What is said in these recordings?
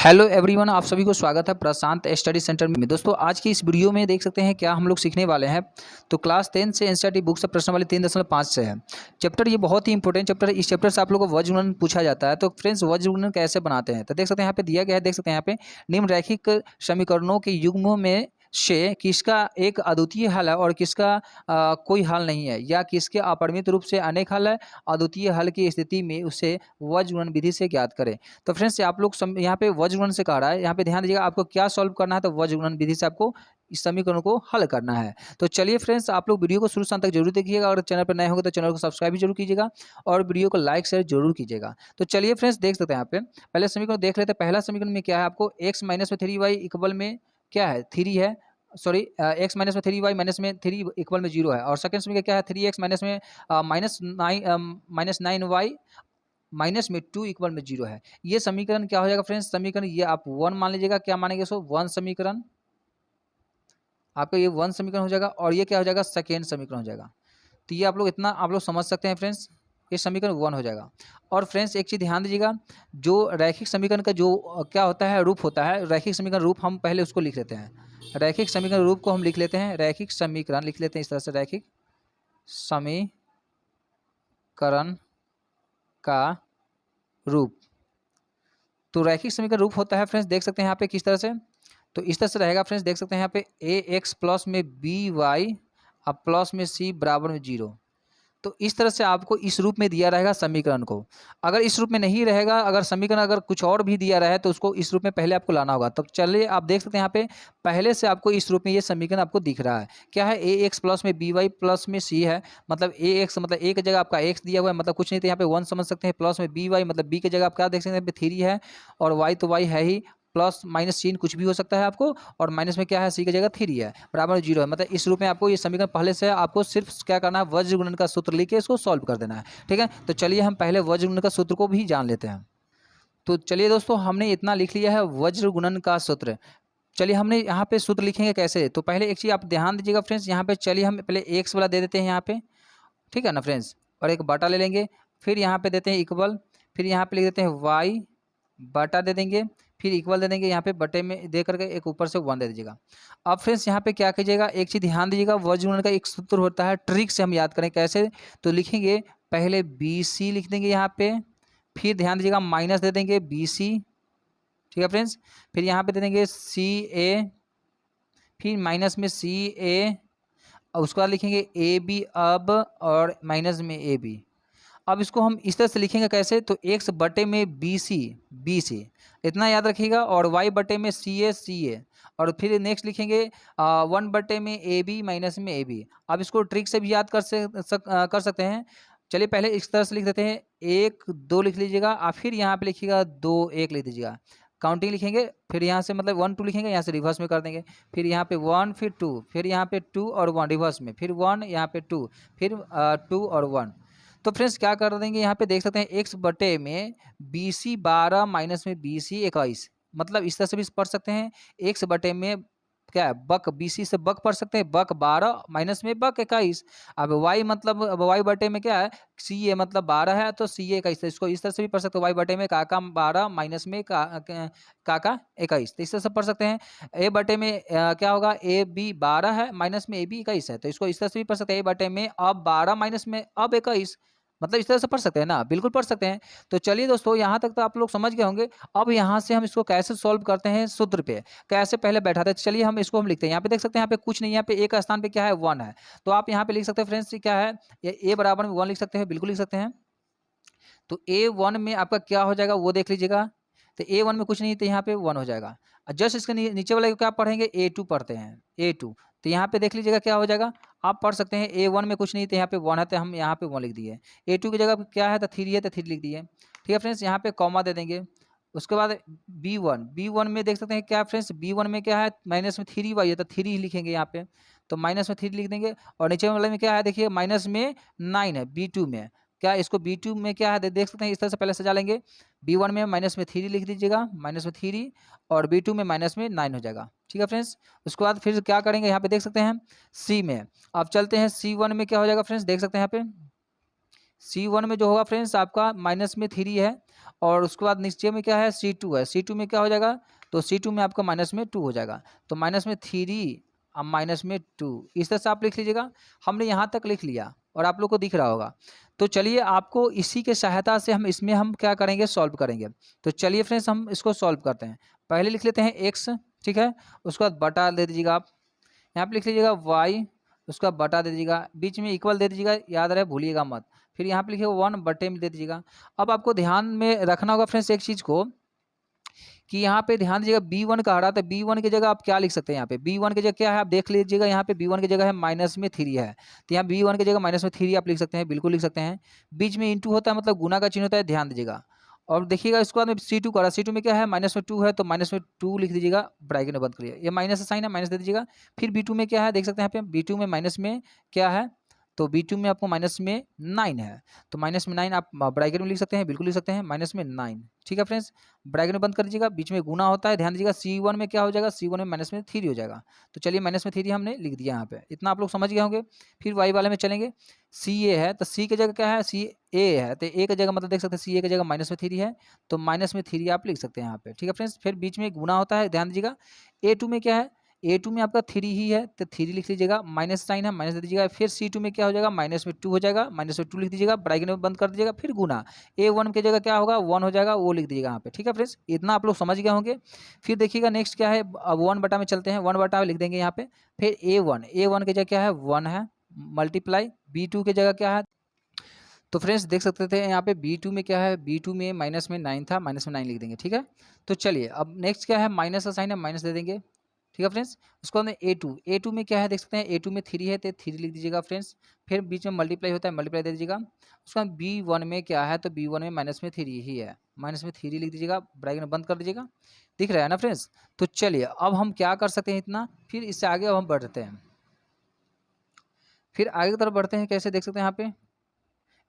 Hello everyone, आप सभी को स्वागत है प्रशांत स्टडी सेंटर में। दोस्तों, आज की इस वीडियो में देख सकते हैं क्या हम लोग सीखने वाले हैं। तो क्लास 10 से एनसीईआरटी बुक से प्रश्न वाले 3.5 से है चैप्टर। ये बहुत ही इंपॉर्टेंट चैप्टर है। इस चैप्टर से आप लोगों को वज्र गुणन पूछा जाता है। तो फ्रेंड्स, वज्र गुणन कैसे बनाते हैं तो देख सकते हैं यहाँ पे दिया गया है। देख सकते हैं यहाँ पे निम्न रैखिक समीकरणों के युग्मों में से किसका एक अद्वितीय हल है और किसका कोई हल नहीं है, या किसके अपरिमित रूप से अनेक हल है। अद्वितीय हल की स्थिति में उसे वज्र गुणन विधि से ज्ञात करें। तो फ्रेंड्स, आप लोग यहाँ पे वज्र गुणन से कह रहा है, यहाँ पे ध्यान दीजिएगा आपको क्या सॉल्व करना है। तो वज्र गुणन विधि से आपको इस समीकरण को हल करना है। तो चलिए फ्रेंड्स, आप लोग वीडियो को शुरू से अंत तक जरूर देखिएगा। अगर चैनल पर नए होंगे तो चैनल को सब्सक्राइब भी जरूर कीजिएगा और वीडियो को लाइक शेयर जरूर कीजिएगा। तो चलिए फ्रेंड्स, देख सकते हैं यहाँ पे पहले समीकरण देख लेते हैं। पहला समीकरण में क्या है, आपको एक्स माइनस में 3y इक्वल में क्या है, 3 है। सॉरी, एक्स माइनस में 3y माइनस में 3 इक्वल में 0 है। और सेकंड समीकरण क्या है, 3x माइनस में -9y माइनस में 2 इक्वल में 0 है। ये समीकरण क्या हो जाएगा फ्रेंड्स, समीकरण ये आप 1 मान लीजिएगा। क्या मानेंगे इसको, 1 समीकरण। आपका ये 1 समीकरण हो जाएगा और ये क्या हो जाएगा, सेकेंड समीकरण हो जाएगा। तो ये आप लोग इतना आप लोग समझ सकते हैं फ्रेंड्स, ये समीकरण 1 हो जाएगा। और फ्रेंड्स, एक चीज़ ध्यान दीजिएगा, जो रैखिक समीकरण का जो क्या होता है, रूप होता है। रैखिक समीकरण रूप हम पहले उसको लिख लेते हैं। रैखिक समीकरण रूप को हम लिख लेते हैं, रैखिक समीकरण लिख लेते हैं इस तरह से, रैखिक समीकरण का रूप। तो रैखिक समीकरण रूप होता है फ्रेंड्स, देख सकते हैं यहाँ पे किस तरह से। तो इस तरह से रहेगा फ्रेंड्स, देख सकते हैं यहाँ पे ax प्लस में by अब प्लस में c बराबर में 0। तो इस तरह से आपको इस रूप में दिया रहेगा समीकरण को। अगर इस रूप में नहीं रहेगा, अगर समीकरण अगर कुछ और भी दिया रहे तो उसको इस रूप में पहले आपको लाना होगा। तो चलिए, आप देख सकते हैं यहाँ पे पहले से आपको इस रूप में ये समीकरण आपको दिख रहा है। क्या है, ax प्लस में by प्लस में c है। मतलब ax मतलब a की जगह आपका x दिया हुआ है, मतलब कुछ नहीं, तो यहाँ पे 1 समझ सकते हैं। प्लस में by मतलब b की जगह आप क्या देख सकते हैं, 3 है। और y तो y है ही, प्लस माइनस चिन्ह कुछ भी हो सकता है आपको। और माइनस में क्या है, सी की जगह 3 है, बराबर 0 है। मतलब इस रूप में आपको ये समीकरण पहले से आपको सिर्फ क्या करना है, वज्र गुणन का सूत्र लिख के इसको सॉल्व कर देना है। ठीक है, तो चलिए हम पहले वज्र गुणन का सूत्र को भी जान लेते हैं। तो चलिए दोस्तों, हमने इतना लिख लिया है वज्र गुणन का सूत्र। चलिए, हमने यहाँ पे सूत्र लिखेंगे कैसे। तो पहले एक चीज़ आप ध्यान दीजिएगा फ्रेंड्स, यहाँ पे चलिए हम पहले एक्स वाला दे देते हैं यहाँ पे। ठीक है ना फ्रेंड्स, और एक बटा ले लेंगे। फिर यहाँ पे देते हैं इक्वल। फिर यहाँ पे लिख देते हैं वाई बटा दे देंगे। फिर इक्वल दे देंगे, यहाँ पे बटे में दे करके एक ऊपर से 1 दे दीजिएगा। अब फ्रेंड्स, यहाँ पे क्या कीजिएगा, एक चीज़ ध्यान दीजिएगा, वज्र गुणन का एक सूत्र होता है, ट्रिक से हम याद करें कैसे। तो लिखेंगे पहले BC लिख देंगे यहाँ पे। फिर ध्यान दीजिएगा माइनस दे देंगे BC। ठीक है फ्रेंड्स, फिर यहाँ पे दे देंगे CA। फिर माइनस में CA और उसके बाद लिखेंगे AB अब, और माइनस में AB। अब इसको हम इस तरह से लिखेंगे कैसे, तो x बटे में BC इतना याद रखिएगा, और y बटे में CA। और फिर नेक्स्ट लिखेंगे 1 बटे में AB माइनस में AB। अब इसको ट्रिक से भी याद कर सकते हैं। चलिए, पहले इस तरह से लिख देते हैं, 1 2 लिख लीजिएगा, और फिर यहाँ पे लिखिएगा 2 1 लिख दीजिएगा। काउंटिंग लिखेंगे, फिर यहाँ से मतलब 1 2 लिखेंगे, यहाँ से रिवर्स में कर देंगे। फिर यहाँ पे 1, फिर 2, फिर यहाँ पे 2 और 1 रिवर्स में, फिर 1 यहाँ पे 2, फिर 2 और 1। तो फ्रेंड्स, क्या कर देंगे, यहाँ पे देख सकते हैं x बटे में BC 12 माइनस में BC 21। मतलब इस तरह से भी पढ़ सकते हैं, x बटे में क्या है, बक BC से बक पढ़ सकते हैं, बक 12 माइनस में बक 21। अब y मतलब, अब y बटे में क्या है, CA मतलब 12 है, तो CA 21। इसको इस तरह से भी पढ़ सकते हैं, y बटे में काका 12 माइनस में काका 21। तो इस तरह से पढ़ सकते हैं। a बटे में क्या होगा, AB 12 है, माइनस में AB 21 है, तो इसको इस तरह से भी पढ़ सकते हैं, a बटे में अब 12 माइनस में अब 21। मतलब इस तरह से पढ़ सकते हैं ना, बिल्कुल पढ़ सकते हैं। तो चलिए दोस्तों, यहाँ तक तो आप लोग समझ गए होंगे। अब यहाँ से हम इसको कैसे सॉल्व करते हैं सूत्र पे, कैसे पहले बैठाते हैं। चलिए हम इसको हम लिखते हैं। यहाँ पे देख सकते हैं, यहाँ पे कुछ नहीं, यहाँ पे एक स्थान पे क्या है, 1 है। तो आप यहाँ पे लिख सकते हैं फ्रेंड्स, क्या है, ये a बराबर में 1 लिख सकते हैं, बिल्कुल लिख सकते हैं। तो A1 में आपका क्या हो जाएगा वो देख लीजिएगा। तो A1 में कुछ नहीं, तो यहाँ पे 1 हो जाएगा। जस्ट इसके नीचे वाले को क्या पढ़ेंगे, A2 पढ़ते हैं, A2। तो यहाँ पे देख लीजिएगा क्या हो जाएगा, आप पढ़ सकते हैं। A1 में कुछ नहीं, तो यहाँ पे 1 है, तो हम यहाँ पे 1 लिख दिए। A2 की जगह क्या है, तो 3 है, तो 3 लिख दिए। ठीक है फ्रेंड्स, यहाँ पे कॉमा दे देंगे। उसके बाद B1 में देख सकते हैं क्या फ्रेंड्स, B1 में क्या है, माइनस में 3y है, तो 3 लिखेंगे यहाँ पे। तो माइनस में 3 लिख देंगे। और नीचे वाले में क्या है, देखिए माइनस में 9 है B2 में। क्या इसको B2 में क्या है, देख सकते हैं, इस तरह से पहले सजा लेंगे। B1 में माइनस में 3 लिख दीजिएगा, माइनस में 3, और B2 में माइनस में 9 हो जाएगा। ठीक है फ्रेंड्स, उसके बाद फिर क्या करेंगे, यहाँ पे देख सकते हैं C में। अब चलते हैं C1 में क्या हो जाएगा फ्रेंड्स, देख सकते हैं यहाँ पे C1 में जो होगा फ्रेंड्स आपका माइनस में 3 है, और उसके बाद नीचे में क्या है C2 है, C2 में क्या हो जाएगा, तो C2 में आपका माइनस में 2 हो जाएगा, तो माइनस में 3 अब माइनस में 2, इस तरह से आप लिख लीजिएगा। हमने यहाँ तक लिख लिया और आप लोग को दिख रहा होगा। तो चलिए आपको इसी के सहायता से हम क्या करेंगे, सॉल्व करेंगे। तो चलिए फ्रेंड्स हम इसको सॉल्व करते हैं। पहले लिख लेते हैं x, ठीक है, उसके बाद बटा दे दीजिएगा आप, यहाँ पे लिख लीजिएगा y, उसका बटा दे दीजिएगा, बीच में इक्वल दे दीजिएगा, याद रहे भूलिएगा मत। फिर यहाँ पे लिखिएगा 1 बटे में दे दीजिएगा। अब आपको ध्यान में रखना होगा फ्रेंड्स एक चीज़ को, कि यहाँ पे ध्यान दीजिएगा b1 का हरा, तो b1 की जगह आप क्या लिख सकते हैं, यहाँ पे b1 की जगह क्या है आप देख लीजिएगा, यहाँ पे b1 की जगह है माइनस में 3 है, तो यहाँ b1 की जगह माइनस में 3 आप लिख सकते हैं, बिल्कुल लिख सकते हैं। बीच में इंटू होता है मतलब गुना का चिन्ह होता है, ध्यान दीजिएगा। और देखिएगा इसके बाद में C2 का रहा, C2 में क्या है माइनस में 2 है, तो माइनस में 2 लिख दीजिएगा, ब्रैकेट में बंद करिए, ये माइनस साइन है माइनस दे दीजिएगा। फिर b2 में क्या है देख सकते हैं यहाँ पे, b2 में माइनस में क्या है, तो b2 में आपको माइनस में 9 है, तो माइनस में 9 आप ब्रैकेट में लिख सकते हैं, बिल्कुल लिख सकते हैं, माइनस में 9, ठीक है फ्रेंड्स। ब्रैकेट में बंद कर दीजिएगा, बीच में गुना होता है, ध्यान दीजिएगा। C1 में क्या हो जाएगा, C1 में माइनस में 3 हो जाएगा, तो चलिए माइनस में 3 हमने लिख दिया यहाँ पे, इतना आप लोग समझ गए होंगे। फिर y वाले में चलेंगे, CA है तो C की जगह क्या है, CA है, तो A की जगह मतलब देख सकते हैं CA की जगह माइनस में 3 है, तो माइनस में 3 आप लिख सकते हैं यहाँ पे, ठीक है फ्रेंड्स। फिर बीच में गुना होता है, ध्यान दीजिएगा। A2 में क्या है, A2 में आपका 3 ही है, तो 3 लिख लीजिएगा, माइनस साइन है माइनस दे दीजिएगा। फिर C2 में क्या हो जाएगा, माइनस में 2 हो जाएगा, माइनस में 2 लिख दीजिएगा, ब्रैकेट में बंद कर दीजिएगा। फिर गुना A1 की जगह क्या होगा 1 हो जाएगा, वो लिख दीजिएगा यहाँ पे, ठीक है फ्रेंड्स, इतना आप लोग समझ गए होंगे। फिर देखिएगा नेक्स्ट क्या है, अब 1 बटा में चलते हैं, 1 बटा लिख देंगे यहाँ पे। फिर A1 की जगह क्या है 1 है, मल्टीप्लाई B2 की जगह क्या है, तो फ्रेंड्स देख सकते थे यहाँ पे B2 में क्या है, B2 में माइनस में 9 था, माइनस में 9 लिख देंगे, ठीक है। तो चलिए अब नेक्स्ट क्या है, माइनस का साइन है माइनस दे देंगे, ठीक है फ्रेंड्स। उसको हमने A2 में क्या है देख सकते हैं, A2 में 3 है तो 3 लिख दीजिएगा फ्रेंड्स। फिर बीच में मल्टीप्लाई होता है, मल्टीप्लाई दे दीजिएगा। उसका B1 में क्या है, तो B1 में माइनस में 3 ही है, माइनस में 3 लिख दीजिएगा, ब्रैकेट में बंद कर दीजिएगा, दिख रहा है ना फ्रेंड्स। तो चलिए अब हम क्या कर सकते हैं इतना, फिर इससे आगे अब हम बढ़ते हैं, फिर आगे की तरफ बढ़ते हैं, कैसे देख सकते हैं यहाँ पे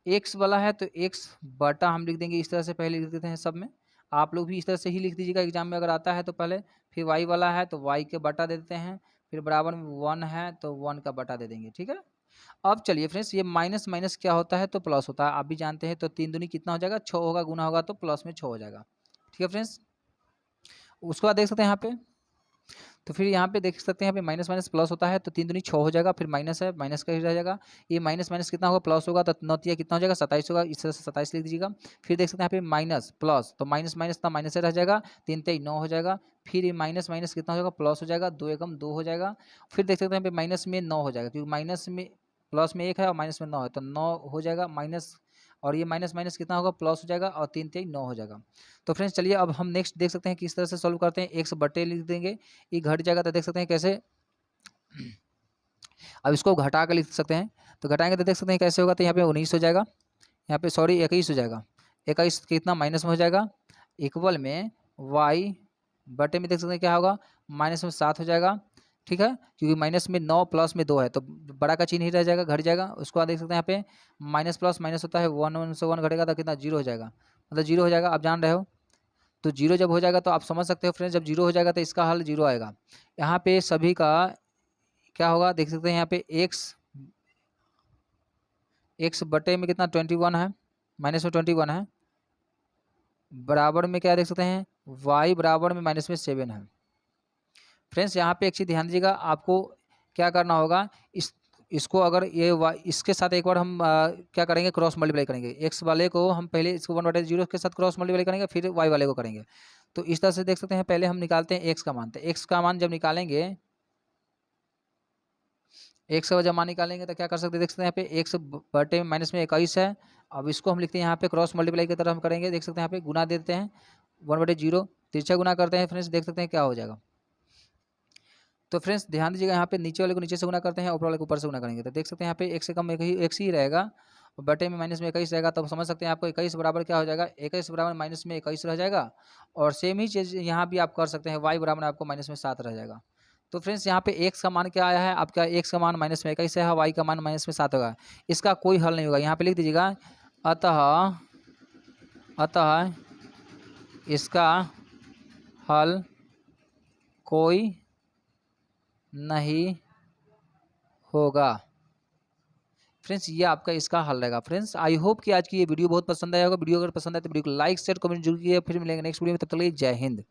एक्स वाला है तो एक्स बटा हम लिख देंगे, इस तरह से पहले लिख देते हैं सब में, आप लोग भी इस तरह से ही लिख दीजिएगा एग्जाम में अगर आता है तो पहले। फिर वाई वाला है तो वाई के बटा दे देते हैं, फिर बराबर में 1 है तो 1 का बटा दे देंगे, ठीक है। अब चलिए फ्रेंड्स ये माइनस माइनस क्या होता है, तो प्लस होता है, आप भी जानते हैं। तो 3 दूनी कितना हो जाएगा 6 होगा, गुना होगा तो प्लस में 6 हो जाएगा, ठीक है फ्रेंड्स। उसके बाद देख सकते हैं यहाँ पे, तो फिर यहाँ पे देख सकते हैं यहाँ पे माइनस माइनस प्लस होता है, तो 3 दूनी 6 हो जाएगा, फिर माइनस है माइनस का ही रह जाएगा, ये माइनस माइनस कितना होगा प्लस होगा, तो 9 तिया कितना हो जाएगा 27 होगा, इस तरह से 27 लिख दीजिएगा। फिर देख सकते हैं यहाँ पे माइनस प्लस, तो माइनस माइनस का माइनस रह जाएगा, 3 तिया 9 हो जाएगा। फिर ये माइनस माइनस कितना हो जाएगा प्लस हो जाएगा, 2 एकम 2 हो जाएगा। फिर देख सकते हैं यहाँ पे माइनस में 9 हो जाएगा, क्योंकि माइनस में प्लस में 1 है और माइनस में 9 है, तो 9 हो जाएगा माइनस, और ये माइनस माइनस कितना होगा प्लस हो जाएगा, और 3 तिया 9 हो जाएगा। तो फ्रेंड्स चलिए अब हम नेक्स्ट देख सकते हैं किस तरह से सॉल्व करते हैं, एक्स बटे लिख देंगे, ये घट जाएगा, तो देख सकते हैं कैसे। अब इसको घटा कर लिख सकते हैं, तो घटाएंगे तो देख सकते हैं कैसे होगा, तो यहाँ पे 19 हो जाएगा, यहाँ पे सॉरी 21 हो जाएगा, 21 कितना माइनस में हो जाएगा, इक्वल में y बटे में देख सकते हैं क्या होगा, माइनस में 7 हो जाएगा, ठीक है, क्योंकि माइनस में 9 प्लस में 2 है, तो बड़ा का चिन्ह ही रह जाएगा, घट जाएगा। उसके बाद देख सकते हैं यहाँ पे माइनस प्लस माइनस होता है, 1 से 1 घटेगा तो कितना 0 हो जाएगा, मतलब 0 हो जाएगा, आप जान रहे हो। तो 0 जब हो जाएगा तो आप समझ सकते हो फ्रेंड्स, जब 0 हो जाएगा तो इसका हल 0 आएगा। यहाँ पे सभी का क्या होगा देख सकते हैं यहाँ पे एक्स बटे में कितना 21 है, माइनस में 21 है, बराबर में क्या देख सकते हैं y बराबर में माइनस में 7 है। फ्रेंड्स यहाँ पे एक चीज़ ध्यान दीजिएगा, आपको क्या करना होगा, इसको अगर ये इसके साथ एक बार हम क्या करेंगे क्रॉस मल्टीप्लाई करेंगे, एक्स वाले को हम पहले इसको 1/0 के साथ क्रॉस मल्टीप्लाई करेंगे, फिर वाई वाले को करेंगे। तो इस तरह से देख सकते हैं, पहले हम निकालते हैं एक्स का मान, तो एक्स का मान जब निकालेंगे, एक से जब मान निकालेंगे तो क्या कर सकते हैं देख सकते हैं यहाँ पे एक्स बटे में माइनस में 21 है। अब इसको हम लिखते हैं यहाँ पे क्रॉस मल्टीप्लाई की तरह हम करेंगे, देख सकते हैं यहाँ पे गुना देते हैं 1/0, तिरछा गुना करते हैं फ्रेंड्स, देख सकते हैं क्या हो जाएगा। तो फ्रेंड्स ध्यान दीजिएगा, यहाँ पे नीचे वाले को नीचे से गुना करते हैं, ऊपर वाले को ऊपर से गुना करेंगे, तो देख सकते हैं यहाँ पे एक से कम एक ही रहेगा, और बटे में माइनस में 21 रहेगा, तो समझ सकते हैं आपको 21 बराबर क्या हो जाएगा, 21 बराबर माइनस में 21 रह जाएगा। और सेम ही चीज़ यहाँ भी आप कर सकते हैं, y बराबर आपको माइनस में 7 रह जाएगा। तो फ्रेंड्स यहाँ पे x का मान क्या आया है आपका, x का मान माइनस में 21 है, y का मान माइनस में 7 होगा, इसका कोई हल नहीं होगा। यहाँ पे लिख दीजिएगा अतः अतः इसका हल कोई नहीं होगा। फ्रेंड्स ये आपका इसका हल रहेगा। फ्रेंड्स आई होप कि आज की ये वीडियो बहुत पसंद आया होगा। वीडियो अगर पसंद आए तो वीडियो को लाइक शेयर कमेंट जरूर कीजिए। फिर मिलेंगे नेक्स्ट वीडियो में, तब तक के लिए जय हिंद।